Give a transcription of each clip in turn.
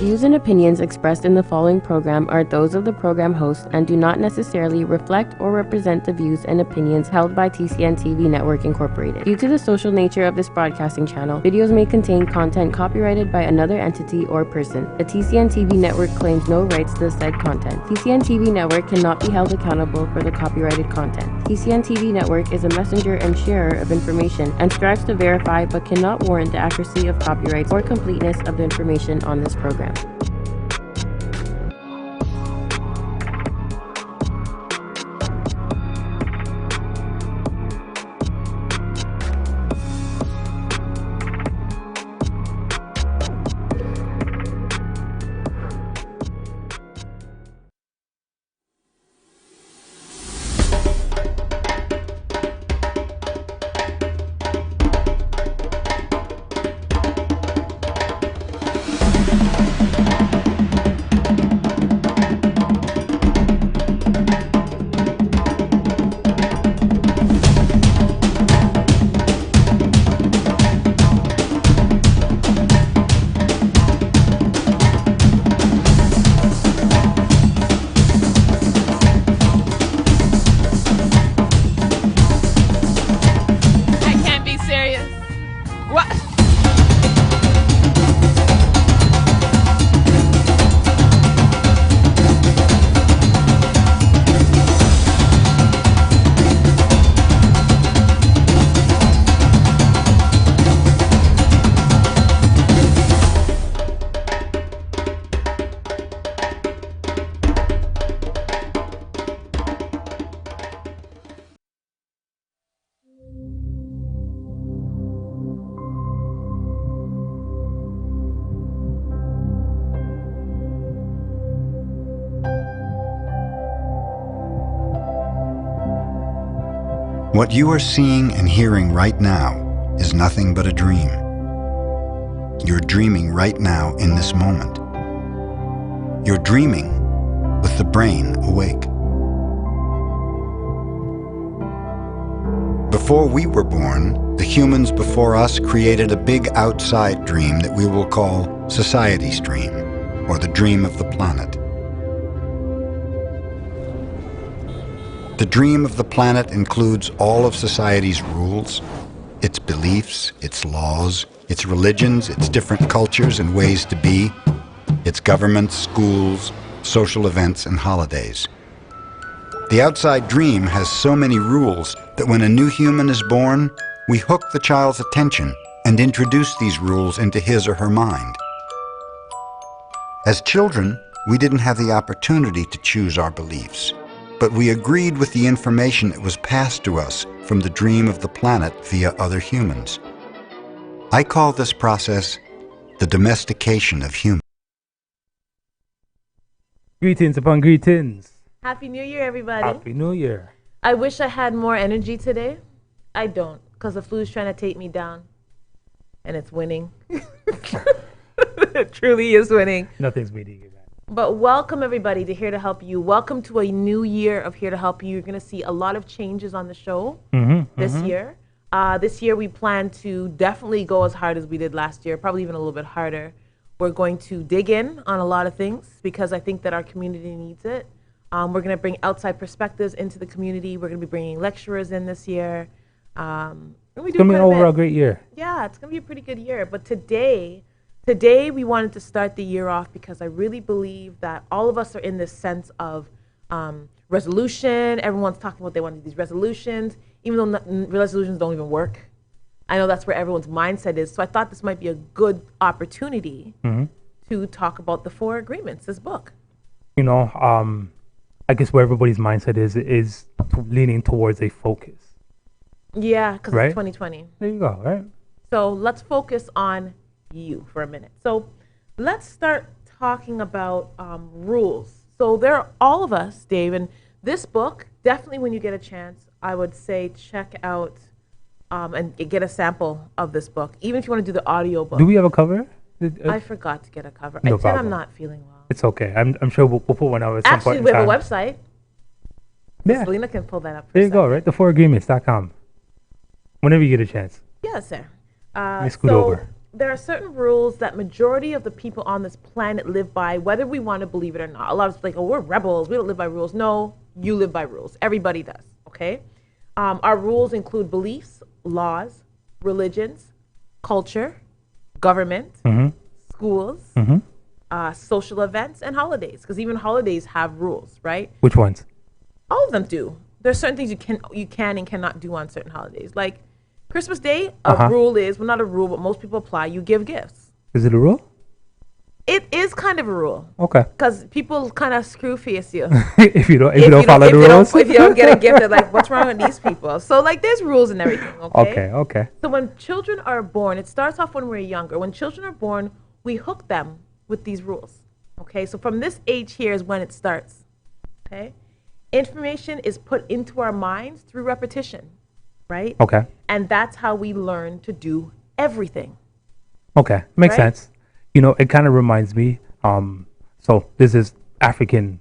views and opinions expressed in the following program are those of the program host and do not necessarily reflect or represent the views and opinions held by TCNTV Network Incorporated. Due to the social nature of this broadcasting channel, videos may contain content copyrighted by another entity or person. The TCNTV Network claims no rights to the said content. TCNTV Network cannot be held accountable for the copyrighted content. TCNTV Network is a messenger and sharer of information and strives to verify but cannot warrant the accuracy of copyrights or completeness of the information on this program. What you are seeing and hearing right now is nothing but a dream. You're dreaming right now in this moment. You're dreaming with the brain awake. Before we were born, the humans before us created a big outside dream that we will call society's dream, or the dream of the planet. The dream of the planet includes all of society's rules, its beliefs, its laws, its religions, its different cultures and ways to be, its governments, schools, social events, and holidays. The outside dream has so many rules that when a new human is born, we hook the child's attention and introduce these rules into his or her mind. As children, we didn't have the opportunity to choose our beliefs, but we agreed with the information that was passed to us from the dream of the planet via other humans. I call this process the domestication of humans. Greetings upon greetings. Happy New Year, everybody. Happy New Year. I wish I had more energy today. I don't, because the flu's trying to take me down. And it's winning. It truly is winning. Nothing's beating you, man. But welcome, everybody, to Here to Help You. Welcome to a new year of Here to Help You. You're going to see a lot of changes on the show this year. This year, we plan to definitely go as hard as we did last year, probably even a little bit harder. We're going to dig in on a lot of things because I think that our community needs it. We're going to bring outside perspectives into the community. We're going to be bringing lecturers in this year. It's going to be an overall great year. Yeah, it's going to be a pretty good year. But today we wanted to start the year off because I really believe that all of us are in this sense of resolution. Everyone's talking about they want to do these resolutions, even though resolutions don't even work. I know that's where everyone's mindset is. So I thought this might be a good opportunity to talk about the 4 agreements, this book. You know, I guess where everybody's mindset is leaning towards a focus. Yeah, because right? It's 2020. There you go, right? So let's focus on you for a minute. So let's start talking about rules. So there are all of us, Dave, and this book, definitely when you get a chance, I would say check out and get a sample of this book, even if you want to do the audio book. Do we have a cover? I forgot to get a cover. No I said problem. I'm not feeling well. It's okay. I'm sure we'll put one out at some point Actually, in we have time. a website. Yeah. Selena can pull that up. There you go, right? The4agreements.com. Whenever you get a chance. Yes, sir. Let me scoot over. there are certain rules that majority of the people on this planet live by, whether we want to believe it or not. A lot of us like, oh, we're rebels. We don't live by rules. No, you live by rules. Everybody does, okay? Our rules include beliefs, laws, religions, culture, government, schools, social events, and holidays. Because even holidays have rules, right? Which ones? All of them do. There's certain things you can and cannot do on certain holidays. Like Christmas Day, a rule is, well, not a rule, but most people apply, you give gifts. Is it a rule? It is kind of a rule. Okay. Because people kind of screw face you. if you don't follow the rules. If you don't get a gift, they're like, what's wrong with these people? So like there's rules and everything, okay? Okay. So when children are born, it starts off when we're younger. When children are born, we hook them with these rules, okay? So from this age here is when it starts, okay? Information is put into our minds through repetition, right? Okay. And that's how we learn to do everything. Okay, makes Right? sense. It kind of reminds me. So this is African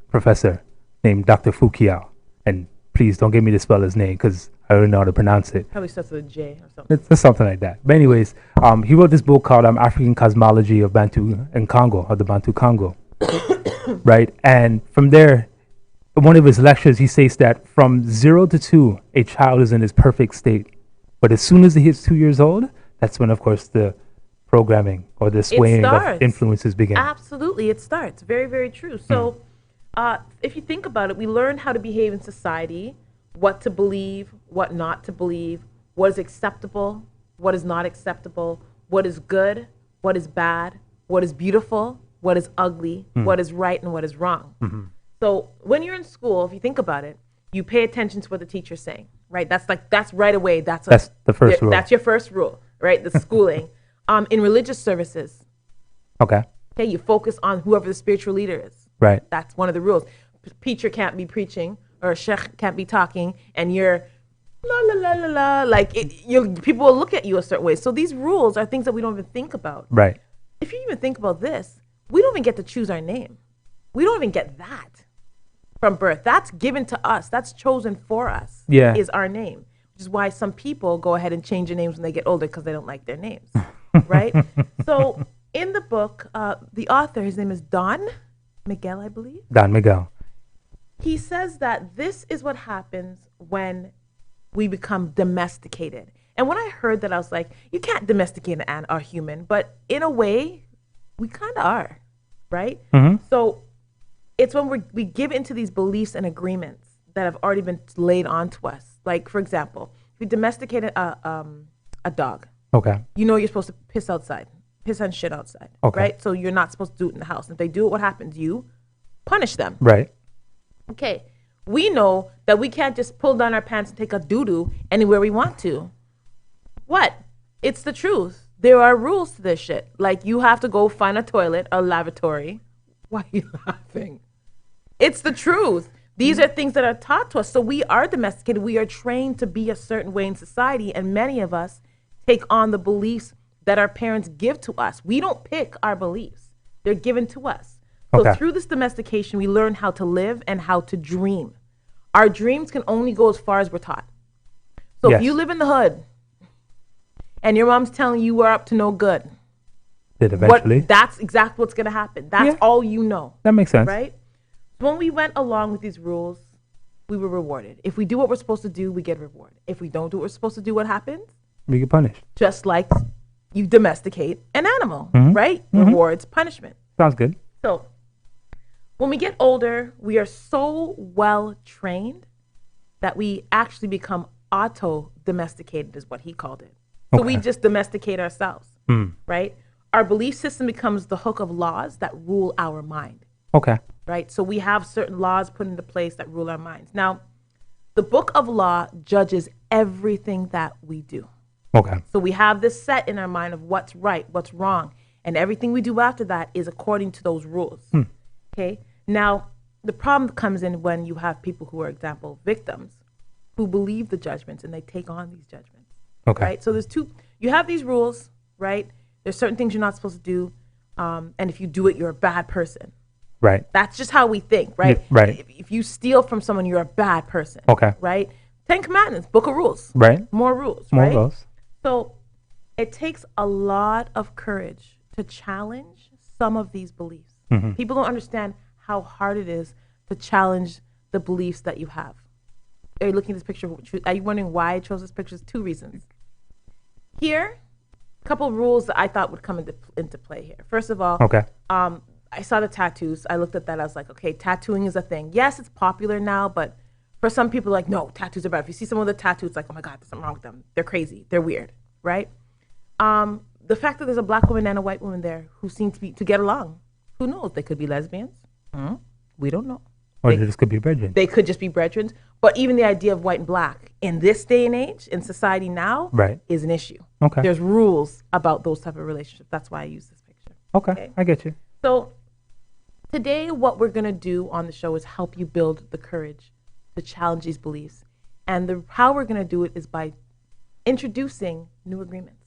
professor named Dr. Fukiao, and please don't get me to spell his name because I don't know how to pronounce it. Probably starts with a J or something. It's something like that. But anyways, he wrote this book called African Cosmology of Bantu and Congo, of the Bantu Congo, right? And from there, one of his lectures, he states that from 0 to 2, a child is in his perfect state. But as soon as he hits 2 years old, that's when, of course, the programming or the swaying of influences begin. Absolutely, it starts. Very, very true. So if you think about it, we learn how to behave in society, what to believe, what not to believe, what is acceptable, what is not acceptable, what is good, what is bad, what is beautiful, what is ugly, what is right, and what is wrong. So when you're in school, if you think about it, you pay attention to what the teacher's saying, right? That's right away. That's the first rule. That's your first rule, right? The schooling. In religious services, Okay. you focus on whoever the spiritual leader is. Right. That's one of the rules. Preacher can't be preaching, or a sheikh can't be talking, and you're la la la la la. Like people will look at you a certain way. So these rules are things that we don't even think about. Right. If you even think about this, we don't even get to choose our name. We don't even get that from birth. That's given to us. That's chosen for us. Yeah. Is our name. Which is why some people go ahead and change their names when they get older because they don't like their names. Right? So in the book, the author, his name is Don Miguel, I believe. Don Miguel. He says that this is what happens when we become domesticated. And when I heard that, I was like, you can't domesticate a human, but in a way, we kind of are, right? So it's when we give into these beliefs and agreements that have already been laid onto us. Like, for example, if you domesticated a dog, Okay. you're supposed to piss outside, piss and shit outside, Okay. right? So you're not supposed to do it in the house. If they do it, what happens? You punish them. Right. Okay, we know that we can't just pull down our pants and take a doo-doo anywhere we want to. What? It's the truth. There are rules to this shit. Like, you have to go find a toilet, a lavatory. Why are you laughing? It's the truth. These are things that are taught to us. So we are domesticated. We are trained to be a certain way in society, and many of us take on the beliefs that our parents give to us. We don't pick our beliefs. They're given to us. So Okay. through this domestication, we learn how to live and how to dream. Our dreams can only go as far as we're taught. So Yes. if you live in the hood and your mom's telling you we're up to no good, Did eventually. that's exactly what's going to happen. That's Yeah. all you know, That makes sense. right? When we went along with these rules, we were rewarded. If we do what we're supposed to do, we get rewarded. If we don't do what we're supposed to do, what happens? We get punished. Just like you domesticate an animal, right? Rewards, punishment. Sounds good. So when we get older, we are so well trained that we actually become auto-domesticated, is what he called it. So we Okay. just domesticate ourselves, right? Our belief system becomes the hook of laws that rule our mind, Okay. right? So we have certain laws put into place that rule our minds. Now, the book of law judges everything that we do. Okay. So we have this set in our mind of what's right, what's wrong, and everything we do after that is according to those rules. Okay. Now, the problem comes in when you have people who are, example, victims who believe the judgments and they take on these judgments. Okay. Right. So you have these rules, right? There's certain things you're not supposed to do, and if you do it, you're a bad person. Right. That's just how we think, right? Yeah, right. If you steal from someone, you're a bad person. Okay. Right. 10 Commandments, book of rules. Right. More rules. More right? rules. So it takes a lot of courage to challenge some of these beliefs. People don't understand how hard it is to challenge the beliefs that you have. Are you looking at this picture? Are you wondering why I chose this picture? There's 2 reasons. Here, a couple of rules that I thought would come into play here. First of all, Okay. I saw the tattoos. I looked at that. I was like, okay, tattooing is a thing. Yes, it's popular now, but for some people, like, no, tattoos are bad. If you see someone with a tattoo, it's like, oh my God, there's something wrong with them. They're crazy. They're weird, right? The fact that there's a black woman and a white woman there who seem to get along. Who knows? They could be lesbians. We don't know. Or they just could be brethren. They could just be brethren. But even the idea of white and black in this day and age, in society now, is an issue. Okay. There's rules about those type of relationships. That's why I use this picture. Okay. I get you. So today, what we're going to do on the show is help you build the courage to challenge these beliefs. And how we're going to do it is by introducing new agreements.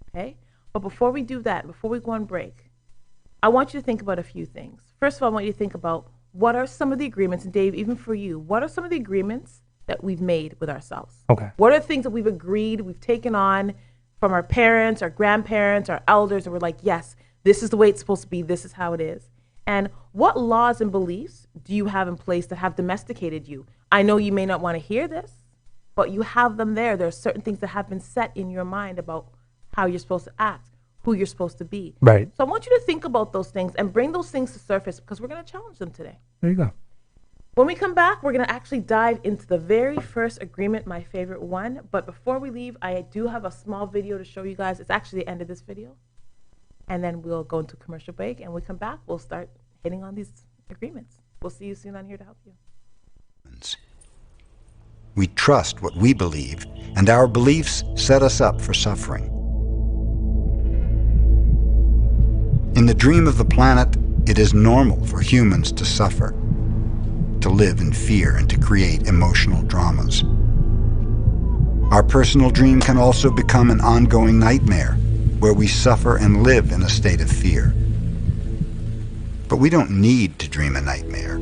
Okay? But before we do that, before we go on break, I want you to think about a few things. First of all, I want you to think about what are some of the agreements, and Dave, even for you, what are some of the agreements that we've made with ourselves? Okay. What are the things that we've agreed, we've taken on from our parents, our grandparents, our elders, and we're like, yes, this is the way it's supposed to be, this is how it is. And what laws and beliefs do you have in place that have domesticated you? I know you may not want to hear this, but you have them there. There are certain things that have been set in your mind about how you're supposed to act, who you're supposed to be. Right. So I want you to think about those things and bring those things to surface because we're going to challenge them today. There you go. When we come back, we're going to actually dive into the very first agreement, my favorite one. But before we leave, I do have a small video to show you guys. It's actually the end of this video. And then we'll go into commercial break. And when we come back, we'll start hitting on these agreements. We'll see you soon on Here to Help You. We trust what we believe, and our beliefs set us up for suffering. In the dream of the planet, it is normal for humans to suffer, to live in fear, and to create emotional dramas. Our personal dream can also become an ongoing nightmare, where we suffer and live in a state of fear. But we don't need to dream a nightmare.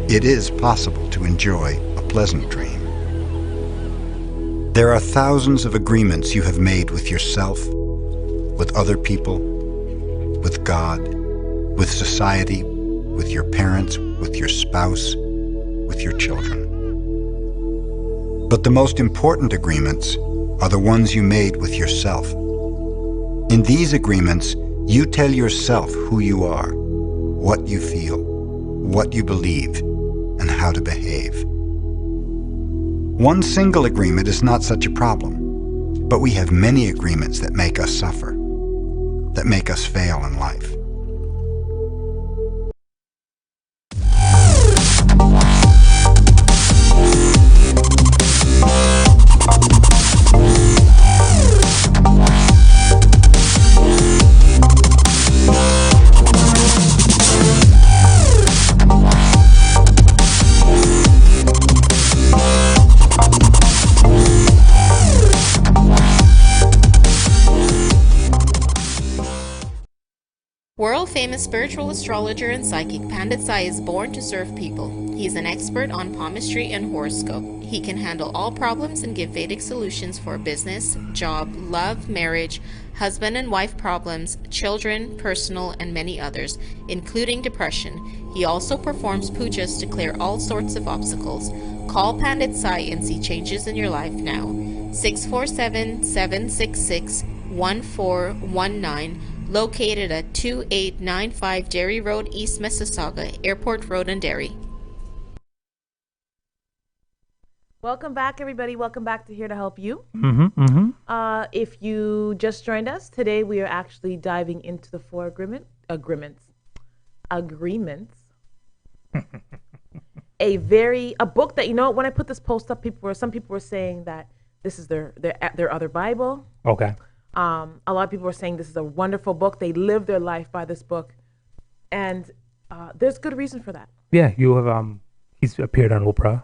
It is possible to enjoy a pleasant dream. There are thousands of agreements you have made with yourself, with other people, with God, with society, with your parents, with your spouse, with your children. But the most important agreements are the ones you made with yourself. In these agreements, you tell yourself who you are, what you feel, what you believe, and how to behave. One single agreement is not such a problem, but we have many agreements that make us suffer, that make us fail in life. World-famous spiritual astrologer and psychic Pandit Sai is born to serve people. He is an expert on palmistry and horoscope. He can handle all problems and give Vedic solutions for business, job, love, marriage, husband and wife problems, children, personal, and many others, including depression. He also performs pujas to clear all sorts of obstacles. Call Pandit Sai and see changes in your life now. 647-766-1419. Located at 2895 Derry Road, East Mississauga, Airport Road and Derry. Welcome back, everybody. Welcome back to Here to Help You. If you just joined us, today we are actually diving into the 4 agreements. A book that, you know, when I put this post up, some people were saying that this is their other Bible. Okay. A lot of people were saying this is a wonderful book. They live their life by this book, and there's good reason for that. Yeah, you have. He's appeared on Oprah.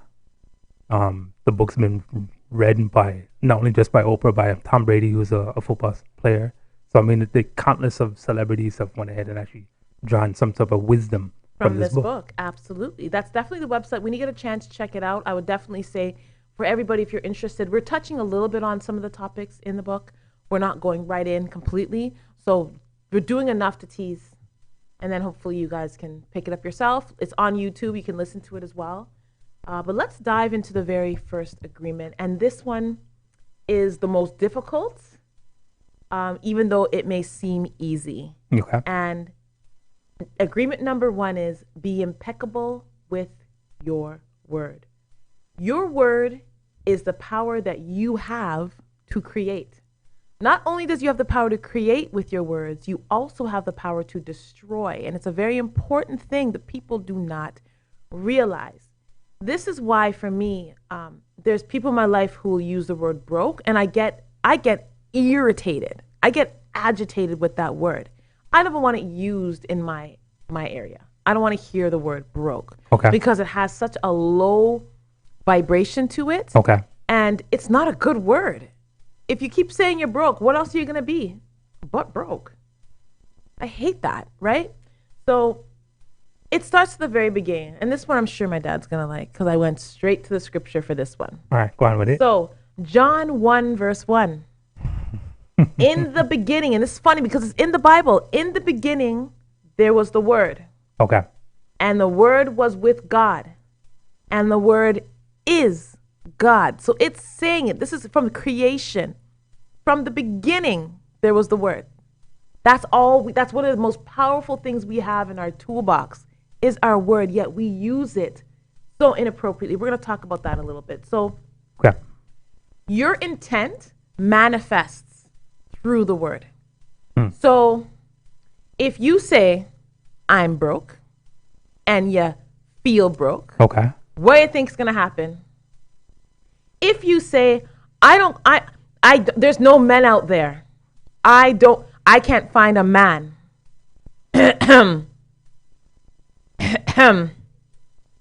The book's been read by not only just by Oprah, by Tom Brady, who's a football player. So I mean, the countless of celebrities have went ahead and actually drawn some type of wisdom from this book. Absolutely, that's definitely the website. When you get a chance, check it out. I would definitely say for everybody, if you're interested, we're touching a little bit on some of the topics in the book. We're not going right in completely. So we're doing enough to tease. And then hopefully you guys can pick it up yourself. It's on YouTube. You can listen to it as well. But let's dive into the very first agreement. And this one is the most difficult, even though it may seem easy. Okay. And agreement number 1 is be impeccable with your word. Your word is the power that you have to create. Not only does you have the power to create with your words, you also have the power to destroy. And it's a very important thing that people do not realize. This is why, for me, there's people in my life who will use the word broke, and I get irritated. I get agitated with that word. I don't want it used in my area. I don't want to hear the word broke. Okay. Because it has such a low vibration to it. Okay. And it's not a good word. If you keep saying you're broke, what else are you going to be but broke? I hate that, right? So it starts at the very beginning. And this one I'm sure my dad's going to like because I went straight to the scripture for this one. All right, go on with it. So John 1 verse 1. In the beginning, and this is funny because it's in the Bible. In the beginning, there was the Word. Okay. And the Word was with God. And the Word is God. So it's saying it. This is from creation. From the beginning, there was the Word. That's that's one of the most powerful things we have in our toolbox is our word, yet we use it so inappropriately. We're going to talk about that a little bit. So Okay. your intent manifests through the word. So if you say, I'm broke, and you feel broke, Okay. what do you think's going to happen? If you say, there's no men out there. I can't find a man.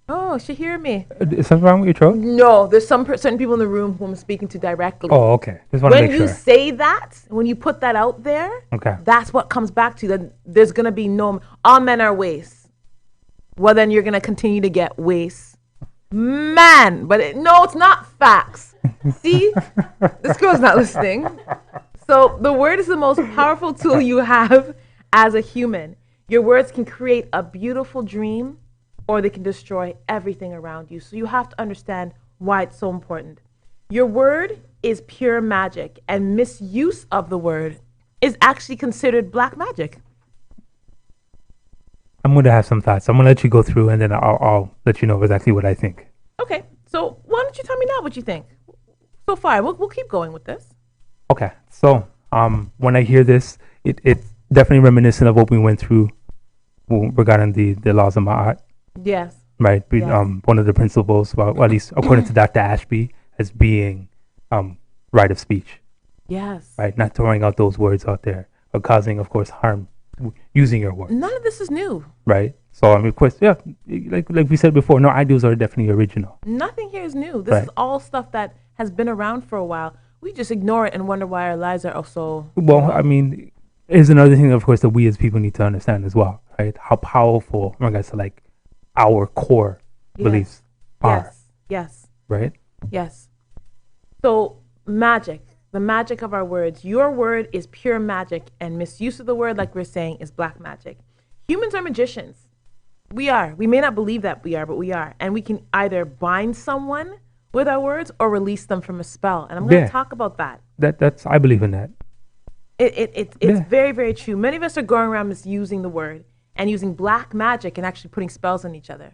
Oh, she hear me. Is something wrong with your throat? No, there's certain people in the room who I'm speaking to directly. Oh, okay. Just want to When make you sure. say that, when you put that out there, Okay. that's what comes back to you. That there's going to be all men are wastes. Well, then you're going to continue to get wastes. Man, but no, it's not facts. See, this girl's not listening. So the word is the most powerful tool you have as a human. Your words can create a beautiful dream or they can destroy everything around you. So you have to understand why it's so important. Your word is pure magic, and misuse of the word is actually considered black magic. I'm going to have some thoughts. I'm going to let you go through, and then I'll let you know exactly what I think. Okay, so why don't you tell me now what you think? So far, we'll keep going with this. Okay. So when I hear this, it's definitely reminiscent of what we went through regarding the laws of Ma'at. Yes. Right. Yes. One of the principles, well, at least according to Dr. Ashby, as being right of speech. Yes. Right. Not throwing out those words out there or causing, of course, harm using your words. None of this is new. Right. So, I mean, of course, yeah, like we said before, no ideals are definitely original. Nothing here is new. This is all stuff that has been around for a while. We just ignore it and wonder why our lives are also. Well, I mean, is another thing, of course, that we as people need to understand as well, right? How powerful, in regards to like our core beliefs are. Yes. Yes. Right? Yes. So magic, the magic of our words. Your word is pure magic, and misuse of the word, like we're saying, is black magic. Humans are magicians. We are. We may not believe that we are, but we are. And we can either bind someone with our words or release them from a spell. And I'm going to talk about that. That's I believe in that. It's very, very true. Many of us are going around misusing the word and using black magic and actually putting spells on each other.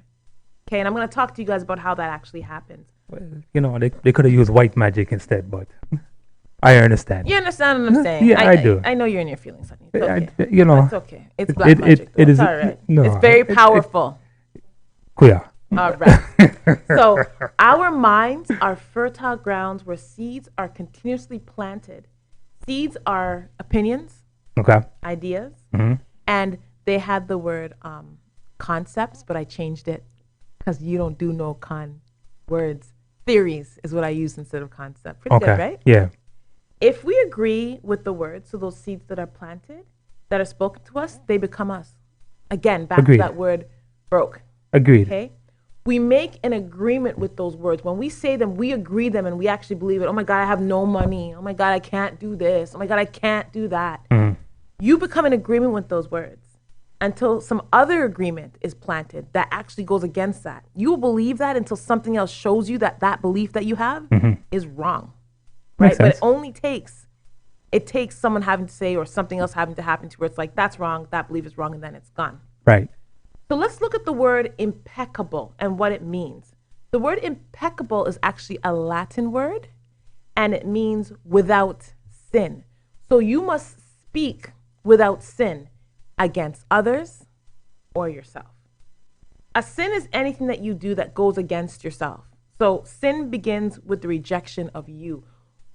Okay, and I'm going to talk to you guys about how that actually happens. Well, you know, they could have used white magic instead, but I understand. You understand what I'm saying? Yeah, I do. I know you're in your feelings, honey. It's okay. You know, It's okay. It's black magic. It is. It's all right. No, it's very powerful. Yeah. All right. So our minds are fertile grounds where seeds are continuously planted. Seeds are opinions, Okay. ideas, Mm-hmm. and they had the word concepts, but I changed it because you don't do no words. Theories is what I use instead of concept. Pretty good, right? Yeah. If we agree with the words, so those seeds that are planted, that are spoken to us, they become us. Again, back Agreed. to that word broke. Agreed. Okay? We make an agreement with those words. When we say them, we agree them and we actually believe it. Oh my God, I have no money. Oh my God, I can't do this. Oh my God, I can't do that. You become in agreement with those words until some other agreement is planted that actually goes against that. You will believe that until something else shows you that that belief that you have is wrong. Right? But it takes someone having to say or something else having to happen to where it's like, that's wrong, that belief is wrong, and then it's gone. Right. So let's look at the word impeccable and what it means. The word impeccable is actually a Latin word, and it means without sin. So you must speak without sin against others or yourself. A sin is anything that you do that goes against yourself. So sin begins with the rejection of you.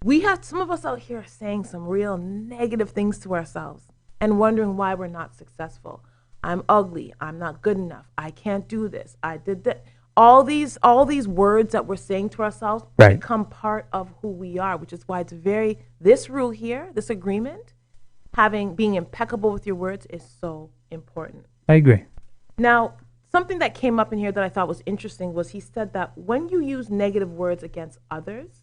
We have some of us out here saying some real negative things to ourselves and wondering why we're not successful. I'm ugly. I'm not good enough. I can't do this. I did that. All these words that we're saying to ourselves become part of who we are, which is why it's this rule here, this agreement, being impeccable with your words is so important. I agree. Now, something that came up in here that I thought was interesting was he said that when you use negative words against others,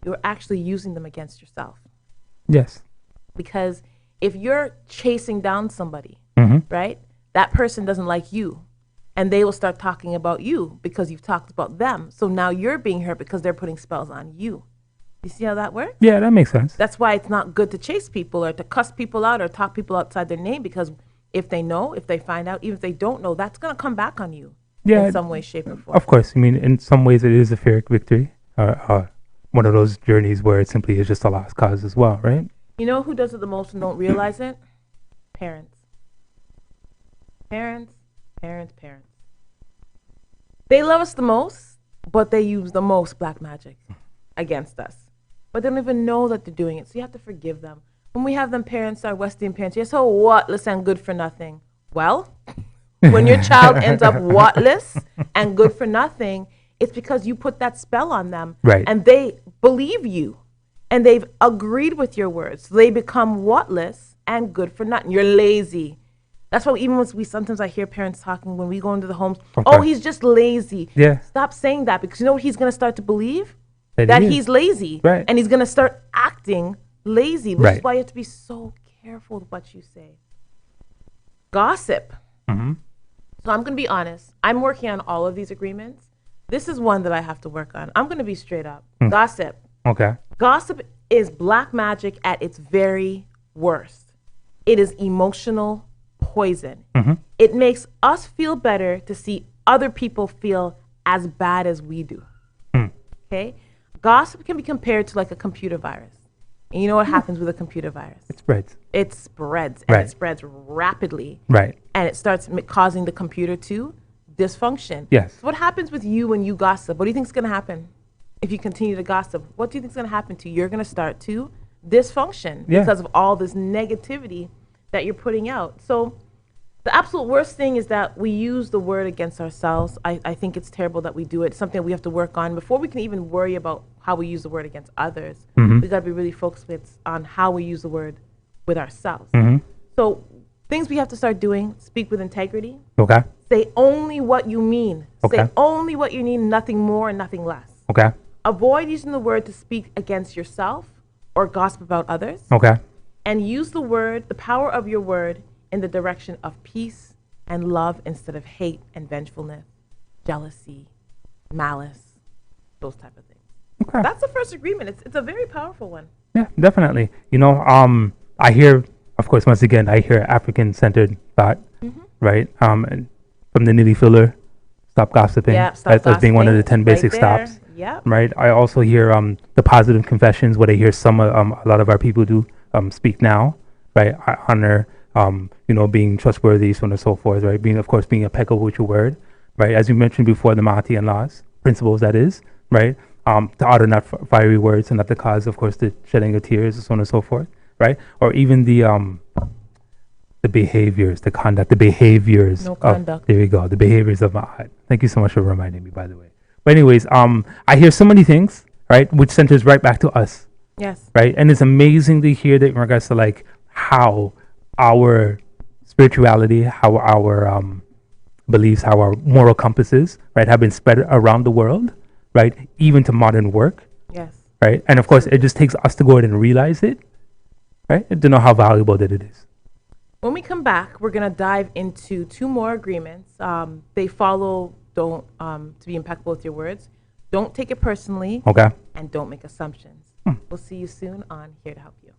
you're actually using them against yourself. Yes. Because if you're chasing down somebody, right, that person doesn't like you, and they will start talking about you because you've talked about them. So now you're being hurt because they're putting spells on you. You see how that works? Yeah, that makes sense. That's why it's not good to chase people or to cuss people out or talk people outside their name, because if they know, if they find out, even if they don't know, that's going to come back on you in some way, shape, or form. Of course. I mean, in some ways it is a Pyrrhic victory. One of those journeys where it simply is just a lost cause as well, right? You know who does it the most and don't realize it? Parents. Parents. They love us the most, but they use the most black magic against us. But they don't even know that they're doing it, so you have to forgive them. When we have them parents, our West Indian parents, you're so whatless and good for nothing. Well, when your child ends up whatless and good for nothing, it's because you put that spell on them. Right. And they believe you. And they've agreed with your words. So they become whatless and good for nothing. You're lazy. That's why even when sometimes I hear parents talking when we go into the homes, oh, he's just lazy. Yeah. Stop saying that, because you know what he's going to start to believe? That he's lazy. Right. And he's going to start acting lazy, which is why you have to be so careful with what you say. Gossip. So I'm going to be honest. I'm working on all of these agreements. This is one that I have to work on. I'm going to be straight up. Gossip. Okay. Gossip is black magic at its very worst. It is emotional poison. It makes us feel better to see other people feel as bad as we do. Okay? Gossip can be compared to like a computer virus. And you know what happens with a computer virus? It spreads. It spreads, and it spreads rapidly. Right. And it starts causing the computer to dysfunction. Yes. So what happens with you when you gossip? What do you think is going to happen if you continue to gossip? What do you think is going to happen to you? You're going to start to dysfunction because of all this negativity that you're putting out. So the absolute worst thing is that we use the word against ourselves. I think it's terrible that we do it. It's something we have to work on before we can even worry about how we use the word against others. We got to be really focused on how we use the word with ourselves. So things we have to start doing: speak with integrity. Okay. Say only what you mean. Okay. Say only what you mean, nothing more and nothing less. Okay. Avoid using the word to speak against yourself or gossip about others. Okay. And use the word, the power of your word, in the direction of peace and love instead of hate and vengefulness, jealousy, malice, those type of things. Okay. That's the first agreement. It's a very powerful one. Yeah, definitely. You know, I hear, of course, once again, I hear African-centered thought, right? And from the Nilly Filler, stop gossiping. Yeah, stop as being one of the 10 right basic there. stops. Yeah. Right. I also hear the positive confessions, what I hear a lot of our people do speak now, right? I honor, being trustworthy, so on and so forth, right? Being impeccable with your word, right? As you mentioned before, the Mahatian laws, principles, that is, right? To utter not fiery words and not the cause, of course, the shedding of tears, so on and so forth, right? Or even the behaviors, the conduct, the behaviors. No conduct. There you go. The behaviors of Mahat. Thank you so much for reminding me, by the way. But anyways, I hear so many things, right, which centers right back to us. Yes. Right. And it's amazing to hear that in regards to like how our spirituality, how our beliefs, how our moral compasses, right, have been spread around the world, right, even to modern work, Yes. right? And of course, it just takes us to go ahead and realize it, right, and to know how valuable that it is. When we come back, we're going to dive into 2 more agreements. They follow, don't, to be impeccable with your words, don't take it personally, Okay. and don't make assumptions. We'll see you soon on Here to Help You.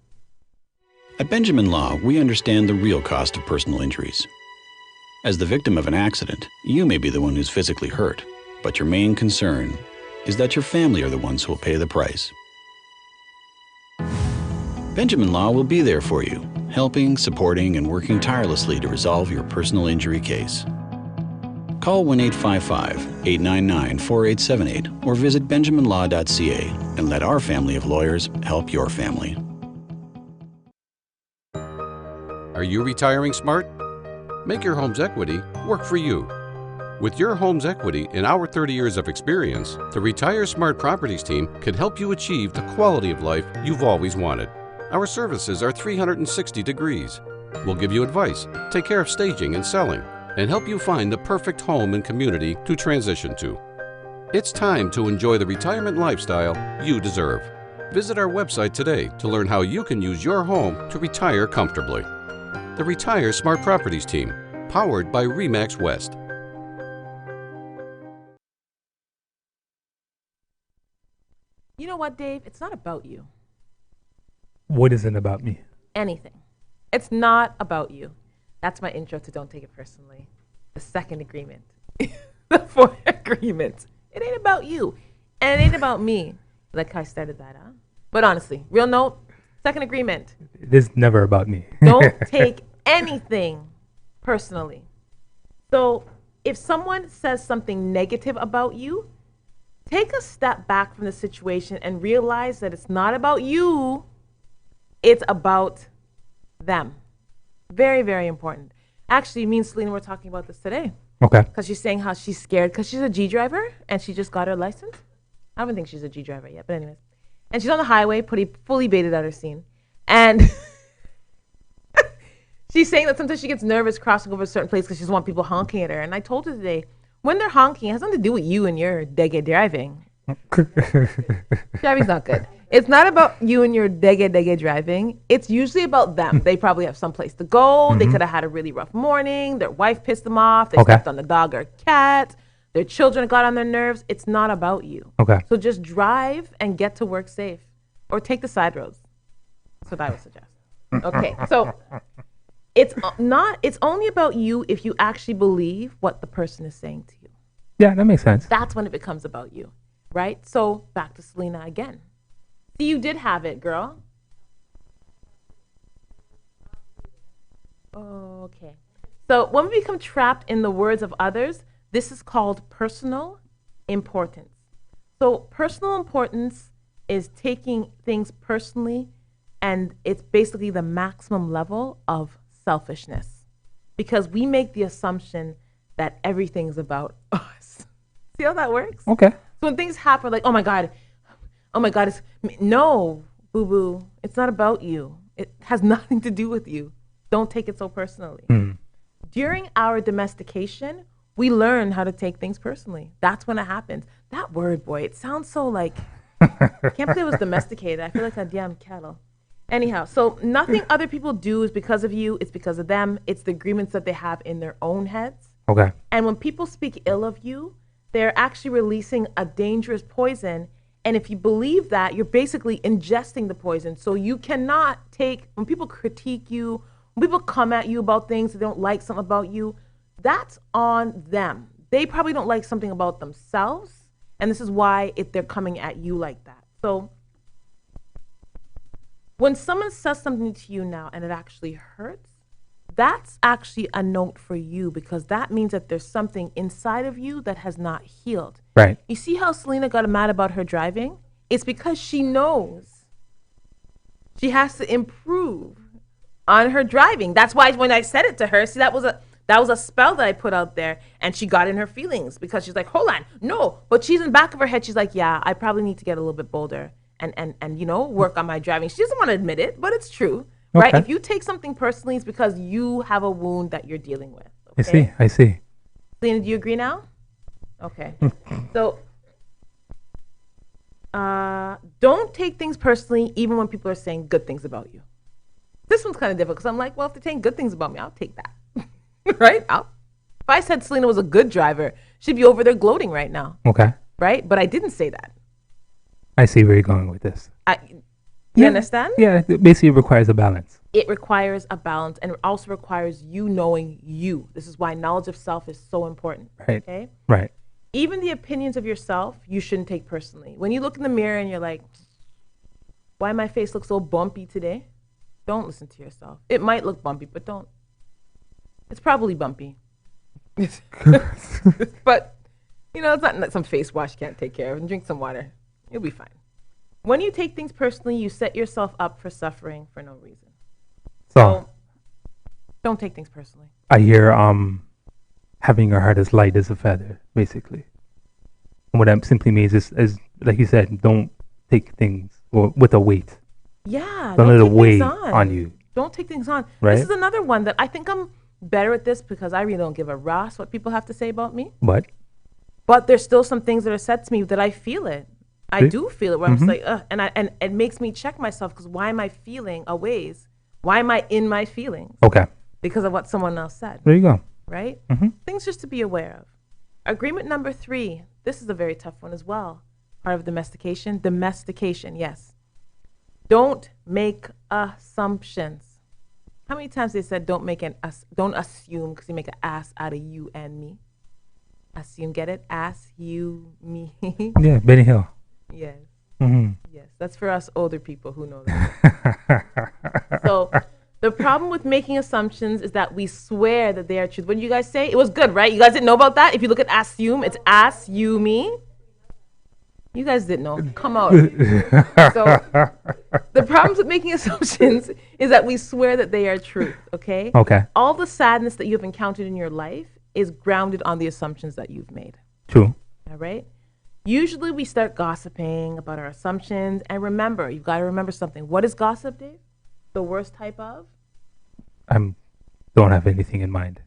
At Benjamin Law, we understand the real cost of personal injuries. As the victim of an accident, you may be the one who's physically hurt, but your main concern is that your family are the ones who will pay the price. Benjamin Law will be there for you, helping, supporting, and working tirelessly to resolve your personal injury case. Call 1-855-899-4878 or visit benjaminlaw.ca and let our family of lawyers help your family. Are you retiring smart? Make your home's equity work for you. With your home's equity and our 30 years of experience, the Retire Smart Properties team can help you achieve the quality of life you've always wanted. Our services are 360 degrees. We'll give you advice, take care of staging and selling, and help you find the perfect home and community to transition to. It's time to enjoy the retirement lifestyle you deserve. Visit our website today to learn how you can use your home to retire comfortably. The Retire Smart Properties team, powered by RE/MAX West. You know what, Dave? It's not about you. What is it about me? Anything. It's not about you. That's my intro to Don't Take It Personally. The second agreement. The 4th agreement. It ain't about you. And it ain't about me. Like how I started that, huh? But honestly, real note, second agreement. It is never about me. Don't take anything personally. So if someone says something negative about you, take a step back from the situation and realize that it's not about you. It's about them. Very, very important. Actually, me and Selena were talking about this today. Okay. Because she's saying how she's scared because she's a G driver and she just got her license. I don't think she's a G driver yet, but anyways. And she's on the highway, fully baited out her scene. And she's saying that sometimes she gets nervous crossing over a certain place because she doesn't want people honking at her. And I told her today, when they're honking, it has nothing to do with you and your dege driving. Driving's not good. It's not about you and your dege driving. It's usually about them. They probably have someplace to go. Mm-hmm. They could have had a really rough morning. Their wife pissed them off. They stepped on the dog or cat. Their children got on their nerves. It's not about you. Okay. So just drive and get to work safe. Or take the side roads. That's what I would suggest. Okay. So it's only about you if you actually believe what the person is saying to you. Yeah, that makes sense. That's when it becomes about you. Right? So back to Selena again. See, you did have it, girl. Okay. So when we become trapped in the words of others, this is called personal importance. So personal importance is taking things personally, and it's basically the maximum level of selfishness because we make the assumption that everything's about us. See how that works? Okay. So when things happen, like, oh my God, it's no, boo-boo. It's not about you. It has nothing to do with you. Don't take it so personally. During our domestication, we learn how to take things personally. That's when it happens. That word, boy, it sounds so like, I can't believe it was domesticated. I feel like a damn cattle. Anyhow, so nothing other people do is because of you. It's because of them. It's the agreements that they have in their own heads. Okay. And when people speak ill of you, they're actually releasing a dangerous poison. And if you believe that, you're basically ingesting the poison. So you cannot take, when people critique you, when people come at you about things, they don't like something about you, that's on them. They probably don't like something about themselves. And this is why they're coming at you like that. So when someone says something to you now and it actually hurts, that's actually a note for you because that means that there's something inside of you that has not healed. Right. You see how Selena got mad about her driving? It's because she knows she has to improve on her driving. That's why when I said it to her, see, that was a spell that I put out there, and she got in her feelings because she's like, hold on, no. But she's in the back of her head, she's like, yeah, I probably need to get a little bit bolder and work on my driving. She doesn't want to admit it, but it's true. Right? Okay. If you take something personally, it's because you have a wound that you're dealing with. Okay? I see. Selena, do you agree now? Okay. So, don't take things personally, even when people are saying good things about you. This one's kind of difficult because I'm like, well, if they're saying good things about me, I'll take that. Right? If I said Selena was a good driver, she'd be over there gloating right now. Okay. Right? But I didn't say that. I see where you're going with this. You understand? Yeah, basically it requires a balance. It requires a balance, and it also requires you knowing you. This is why knowledge of self is so important. Right. Okay? Right. Even the opinions of yourself, you shouldn't take personally. When you look in the mirror and you're like, why my face looks so bumpy today? Don't listen to yourself. It might look bumpy, but don't. It's probably bumpy. But, it's not like some face wash you can't take care of. And drink some water. You'll be fine. When you take things personally, you set yourself up for suffering for no reason. So don't take things personally. I hear having your heart as light as a feather, basically. And what that simply means is like you said, don't take things with a weight. Yeah. Don't let it weigh on you. Don't take things on. Right? This is another one that I think I'm better at this because I really don't give a ras what people have to say about me. But there's still some things that are said to me that I feel it. I do feel it where I'm just like, ugh. And it makes me check myself because why am I feeling a ways? Why am I in my feelings? Okay. Because of what someone else said. There you go. Right? Things just to be aware of. Agreement number 3. This is a very tough one as well. Part of domestication. Domestication, yes. Don't make assumptions. How many times they said don't assume because you make an ass out of you and me? Assume, get it? Ass, you, me. Yeah, Benny Hill. Yes. Yes, that's for us older people who know that. So the problem with making assumptions is that we swear that they are truth. What did you guys say? It was good, right? You guys didn't know about that? If you look at assume, it's ass, you, me. You guys didn't know. Come on. So the problems with making assumptions is that we swear that they are truth, okay? Okay. All the sadness that you've encountered in your life is grounded on the assumptions that you've made. True. All right? Usually we start gossiping about our assumptions. And remember, you've got to remember something. What is gossip, Dave? The worst type of? Don't have anything in mind.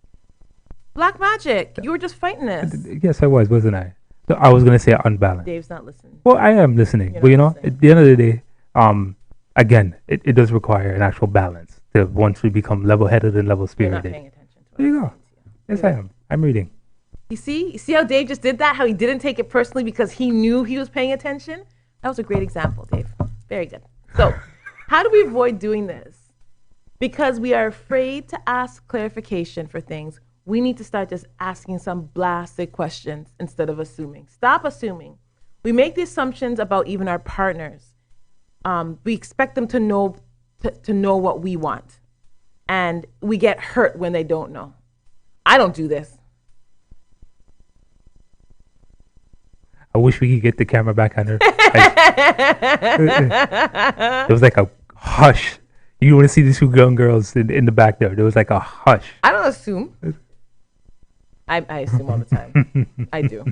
Black magic. You were just fighting this. Yes, I was, wasn't I? So I was going to say unbalanced. Dave's not listening. Well, I am listening. But at the end of the day, again, it does require an actual balance to once we become level-headed and level-spirited. You're not paying attention to There you go. Yes, I am. I'm reading. You see how Dave just did that? How he didn't take it personally because he knew he was paying attention? That was a great example, Dave. Very good. So, how do we avoid doing this? Because we are afraid to ask clarification for things. We need to start just asking some blasted questions instead of assuming. Stop assuming. We make the assumptions about even our partners. We expect them to know what we want. And we get hurt when they don't know. I don't do this. I wish we could get the camera back on her. It was like a hush. You want to see these two young girls in the back there. There was like a hush. I don't assume. I assume all the time. I do.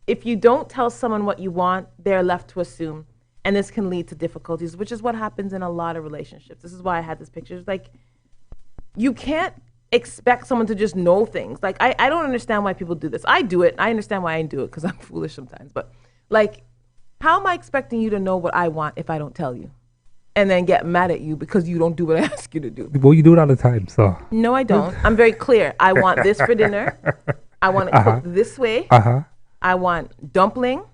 If you don't tell someone what you want, they're left to assume. And this can lead to difficulties, which is what happens in a lot of relationships. This is why I had this picture. It's like, you can't expect someone to just know things. Like, I don't understand why people do this. I do it. I understand why I do it because I'm foolish sometimes. But, like, how am I expecting you to know what I want if I don't tell you? And then get mad at you because you don't do what I ask you to do. Well, you do it all the time, so. No, I don't. I'm very clear. I want this for dinner. I want it cooked this way. I want dumpling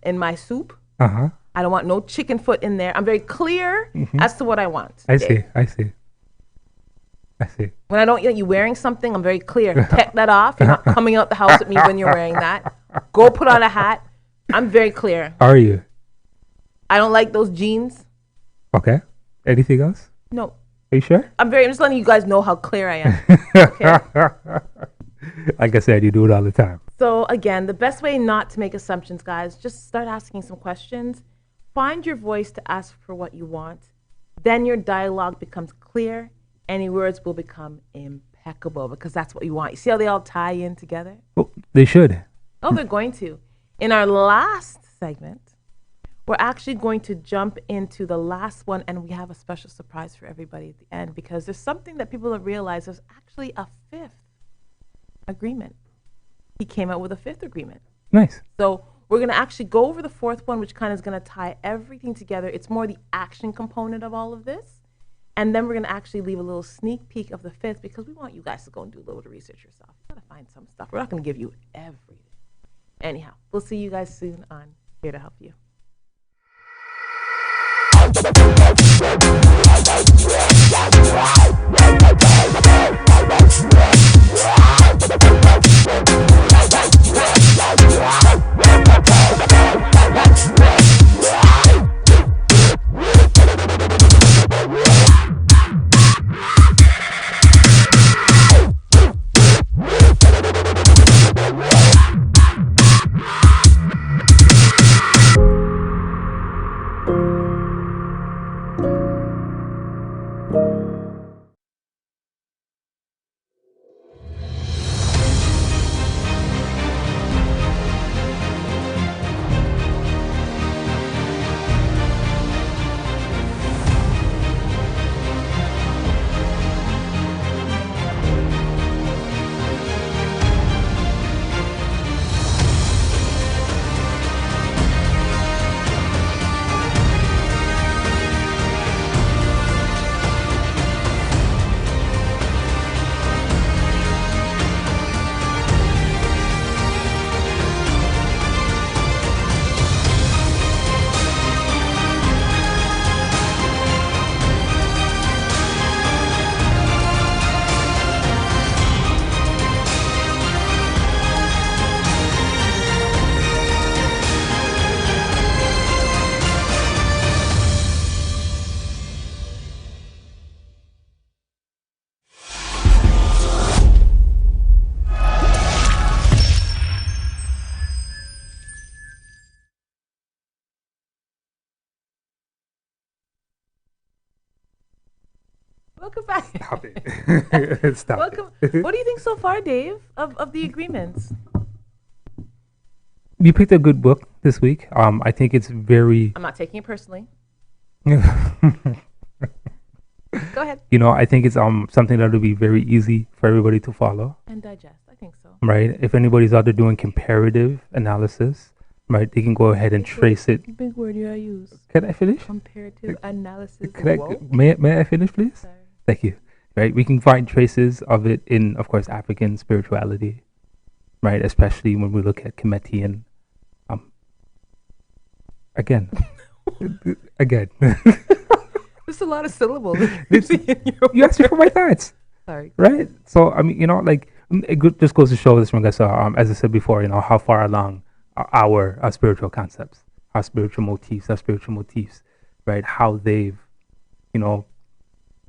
in my soup. I don't want no chicken foot in there. I'm very clear as to what I want. I see. When I don't get you wearing something, I'm very clear. Take that off. You're not coming out the house with me when you're wearing that. Go put on a hat. I'm very clear. Are you? I don't like those jeans. Okay. Anything else? No. Are you sure? I'm just letting you guys know how clear I am. Okay? Like I said, you do it all the time. So again, the best way not to make assumptions, guys, just start asking some questions. Find your voice to ask for what you want. Then your dialogue becomes clear. Any words will become impeccable because that's what you want. You see how they all tie in together? Well, they should. Oh, they're going to. In our last segment, we're actually going to jump into the last one, and we have a special surprise for everybody at the end because there's something that people have realized there's actually a fifth agreement. He came out with a 5th agreement. Nice. So we're going to actually go over the 4th one, which kind of is going to tie everything together. It's more the action component of all of this. And then we're going to actually leave a little sneak peek of the 5th because we want you guys to go and do a little research yourself. You got to find some stuff. We're not going to give you everything. Anyhow, we'll see you guys soon on Here to Help You. Welcome back. Stop it. Stop Welcome. it. What do you think so far, Dave, of the agreements? You picked a good book this week. I think it's very. I'm not taking it personally. Go ahead. I think it's something that'll be very easy for everybody to follow. And digest. I think so. Right. If anybody's out there doing comparative analysis, right, they can go ahead and trace it. Big word you use. Can I finish? Comparative analysis. May I finish, please? Sorry. Thank you. Right, we can find traces of it in, of course, African spirituality, right? Especially when we look at Kemetic and, again. There's a lot of syllables. You asked me for my thoughts. Sorry. Right? So, just goes to show this, as I said before, how far along our spiritual concepts, our spiritual motifs, right? How they've,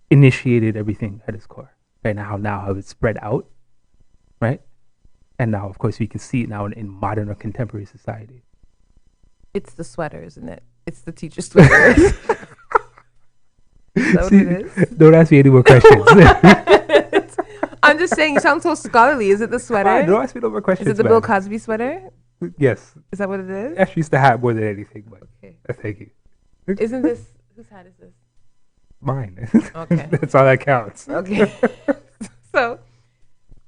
initiated everything at its core, right? Now how it's spread out, right? And now, of course, we can see it now in modern or contemporary society. It's the sweater, isn't it? It's the teacher sweater. Is that what it is? Don't ask me any more questions. I'm just saying, you sound so scholarly. Is it the sweater? Fine, don't ask me no more questions. Is it the Bill Cosby sweater? Yes. Is that what it is? Actually, it's the hat more than anything, but okay. Thank you. Isn't this, whose hat is this? Mine. Okay. That's all that counts. Okay. So,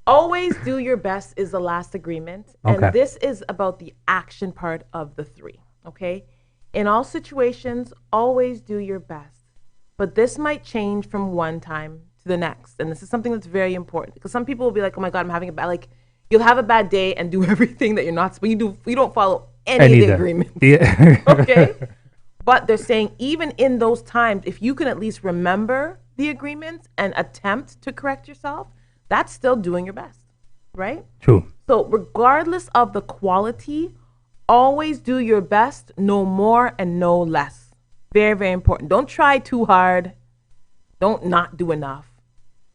always do your best is the last agreement. And Okay. this is about the action part of the 3. Okay? In all situations, always do your best. But this might change from one time to the next. And this is something that's very important. Because some people will be like, oh my God, I'm having a bad, you'll have a bad day and do everything that you're not supposed to. You don't follow any of the agreements. Yeah. Okay? But they're saying even in those times, if you can at least remember the agreements and attempt to correct yourself, that's still doing your best, right? True. So regardless of the quality, always do your best, no more and no less. Very, very important. Don't try too hard. Don't not do enough.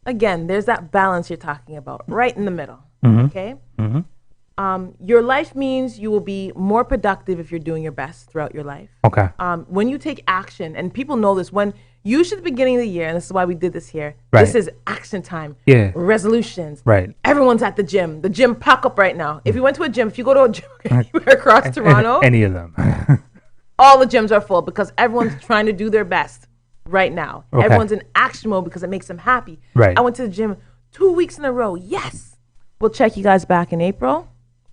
Again, there's that balance you're talking about, right in the middle, okay? Mm-hmm. Your life means you will be more productive if you're doing your best throughout your life. Okay. When you take action, and people know this, when usually at the beginning of the year, and this is why we did this here, Right. this is action time. Yeah. Resolutions. Right. Everyone's at the gym. The gym pack up right now. If you went to a gym, if you go to a gym anywhere across Toronto, Any of them. all the gyms are full because everyone's trying to do their best right now. Okay. Everyone's in action mode because it makes them happy. Right. I went to the gym 2 weeks in a row. Yes. We'll check you guys back in April.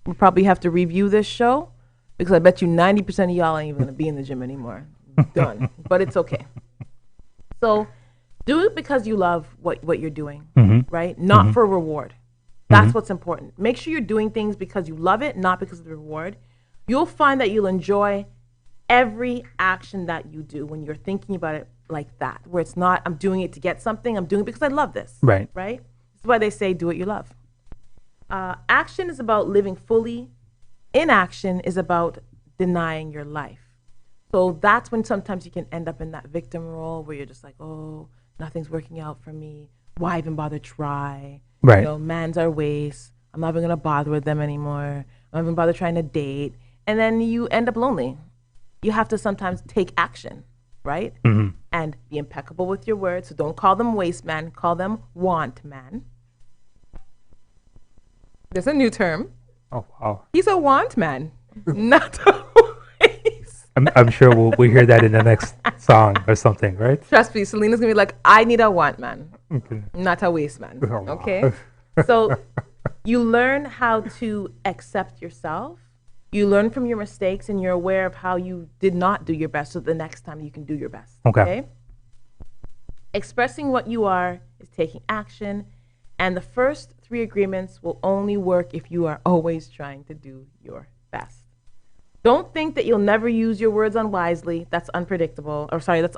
We'll probably have to review this show because I bet you 90% of y'all ain't even going to be in the gym anymore. Done. But it's okay. So do it because you love what you're doing, right? Not for reward. That's what's important. Make sure you're doing things because you love it, not because of the reward. You'll find that you'll enjoy every action that you do when you're thinking about it like that, where it's not, I'm doing it to get something, I'm doing it because I love this. Right. Right? That's why they say do what you love. Action is about living fully. Inaction is about denying your life. So that's when sometimes you can end up in that victim role where you're just like, oh, nothing's working out for me. Why even bother try? Right. You know, man's our waste. I'm not even going to bother with them anymore. I'm not even bother trying to date. And then you end up lonely. You have to sometimes take action, right? And be impeccable with your words. So don't call them waste man. Call them want man. There's a new term. Oh, wow. He's a want man, not a waste. I'm sure we'll hear that in the next song or something, right? Trust me, Selena's going to be like, I need a want man, Okay. not a waste man. Oh, wow. Okay? So you learn how to accept yourself. You learn from your mistakes and you're aware of how you did not do your best so the next time you can do your best. Okay. Expressing what you are is taking action. And the first 3 agreements will only work if you are always trying to do your best. Don't think that you'll never use your words unwisely. That's unpredictable. Or sorry, that's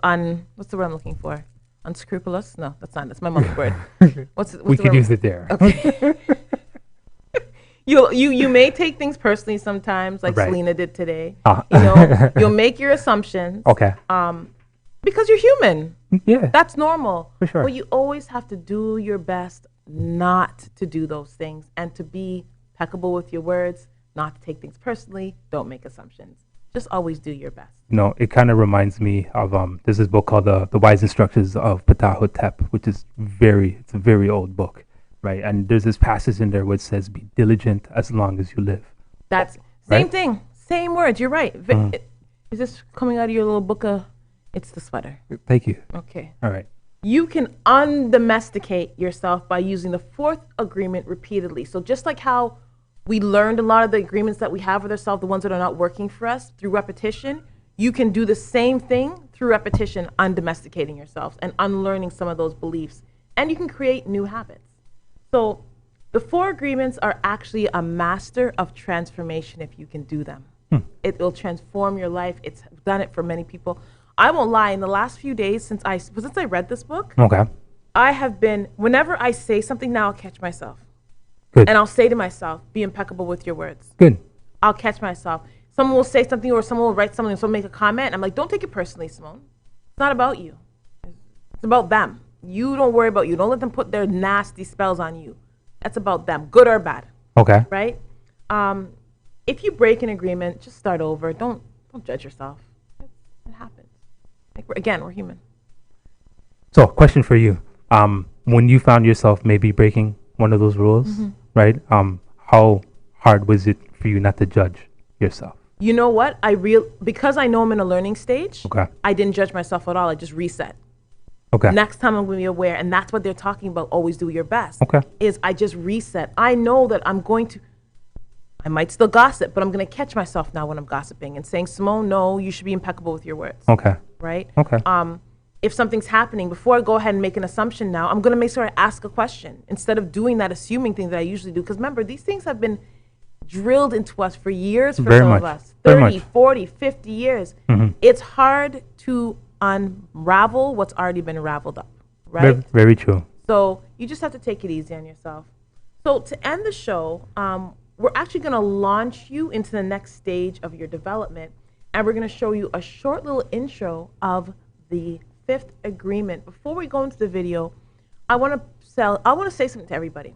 what's the word I'm looking for? Unscrupulous? No, that's not. That's my mom's word. What's We the could word? use it there. Okay. You may take things personally sometimes, like Right. Selena did today. You know, you'll make your assumptions. Okay. Because you're human. Yeah. That's normal. For sure. But you always have to do your best not to do those things and to be impeccable with your words, not to take things personally, don't make assumptions. Just always do your best. No, it kind of reminds me of there's this book called the Wise Instructions of Ptah-hotep, which is it's a very old book, right? And there's this passage in there which says, "Be diligent as long as you live." That's same Right? thing, same words. You're right. Is this coming out of your little book of? It's the sweater. Thank you. Okay. All right. You can undomesticate yourself by using the 4th agreement repeatedly. So just like how we learned a lot of the agreements that we have with ourselves, the ones that are not working for us, through repetition, you can do the same thing through repetition, undomesticating yourselves and unlearning some of those beliefs. And you can create new habits. So the 4 agreements are actually a master of transformation if you can do them. It will transform your life. It's done it for many people. I won't lie, in the last few days since I read this book, Okay. I have been, whenever I say something now, I'll catch myself. Good. And I'll say to myself, be impeccable with your words. Good. I'll catch myself. Someone will say something or someone will write something or someone make a comment. And I'm like, don't take it personally, Simone. It's not about you. It's about them. You don't worry about you. Don't let them put their nasty spells on you. That's about them, good or bad, Okay. right? If you break an agreement, just start over. Don't judge yourself. It happens. Like we're human. So, question for you. When you found yourself maybe breaking one of those rules, right? How hard was it for you not to judge yourself? You know what? Because I know I'm in a learning stage. Okay. I didn't judge myself at all. I just reset. Okay. Next time I'm going to be aware, and that's what they're talking about. Always do your best. Okay. Is I just reset. I know that I might still gossip, but I'm going to catch myself now when I'm gossiping and saying, Simone, no, you should be impeccable with your words. Okay. Right? Okay. If something's happening, before I go ahead and make an assumption now, I'm going to make sure I ask a question instead of doing that assuming thing that I usually do. Because remember, these things have been drilled into us for years for Very some much. of us. Very 30, much. 40, 50 years. It's hard to unravel what's already been raveled up, right? Very, very true. So you just have to take it easy on yourself. So to end the show, we're actually going to launch you into the next stage of your development, and we're going to show you a short little intro of the 5th agreement. Before we go into the video, I want to say something to everybody.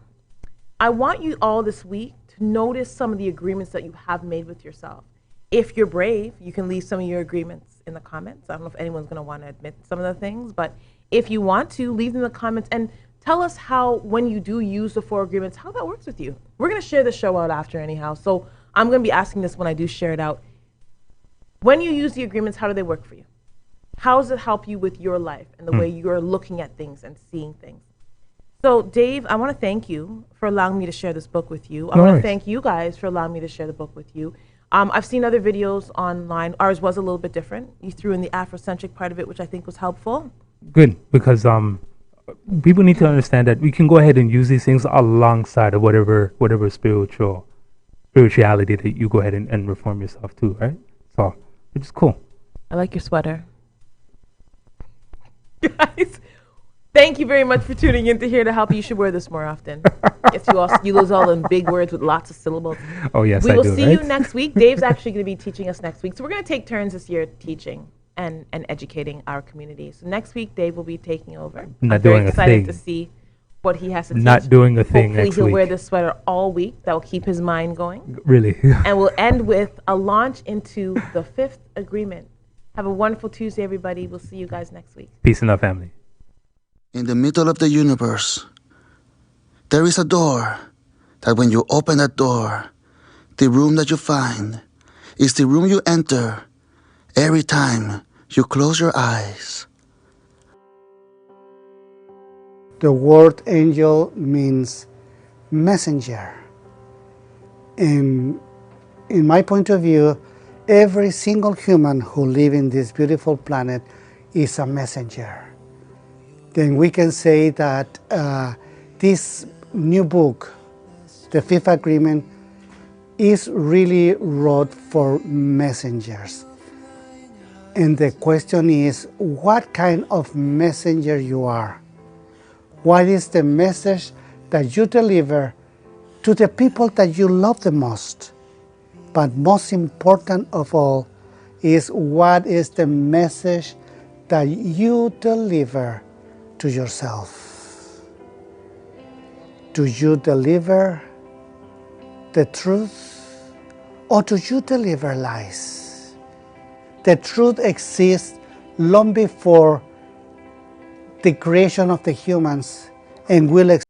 I want you all this week to notice some of the agreements that you have made with yourself. If you're brave, you can leave some of your agreements in the comments. I don't know if anyone's going to want to admit some of the things, but if you want to, leave them in the comments and tell us how, when you do use the 4 agreements, how that works with you. We're going to share the show out after anyhow, so I'm going to be asking this when I do share it out. When you use the agreements, how do they work for you? How does it help you with your life and the way you're looking at things and seeing things? So, Dave, I want to thank you for allowing me to share this book with you. I No want to worries. thank you guys for allowing me to share the book with you. I've seen other videos online. Ours was a little bit different. You threw in the Afrocentric part of it, which I think was helpful. Good, because people need to understand that we can go ahead and use these things alongside of whatever spirituality that you go ahead and reform yourself to, right? So, which is cool. I like your sweater. Guys, thank you very much for tuning in to Here to Help You. You should wear this more often. If you lose all the big words with lots of syllables. Oh yes, We I will do. see right? you next week. Dave's actually going to be teaching us next week. So we're going to take turns this year teaching and educating our community. So next week, Dave will be taking over. Not I'm very doing a excited thing. to see what he has to teach. Not doing a thing Hopefully next he'll wear week. this sweater all week. That will keep his mind going. Really. And we'll end with a launch into the fifth agreement. Have a wonderful Tuesday, everybody. We'll see you guys next week. Peace in our family. In the middle of the universe, there is a door that when you open that door, the room that you find is the room you enter every time you close your eyes. The word angel means messenger. In my point of view, every single human who lives in this beautiful planet is a messenger. Then we can say that this new book, The Fifth Agreement, is really wrote for messengers. And the question is, what kind of messenger you are? What is the message that you deliver to the people that you love the most? But most important of all is, what is the message that you deliver to yourself? Do you deliver the truth, or do you deliver lies? The truth exists long before the creation of the humans and will exist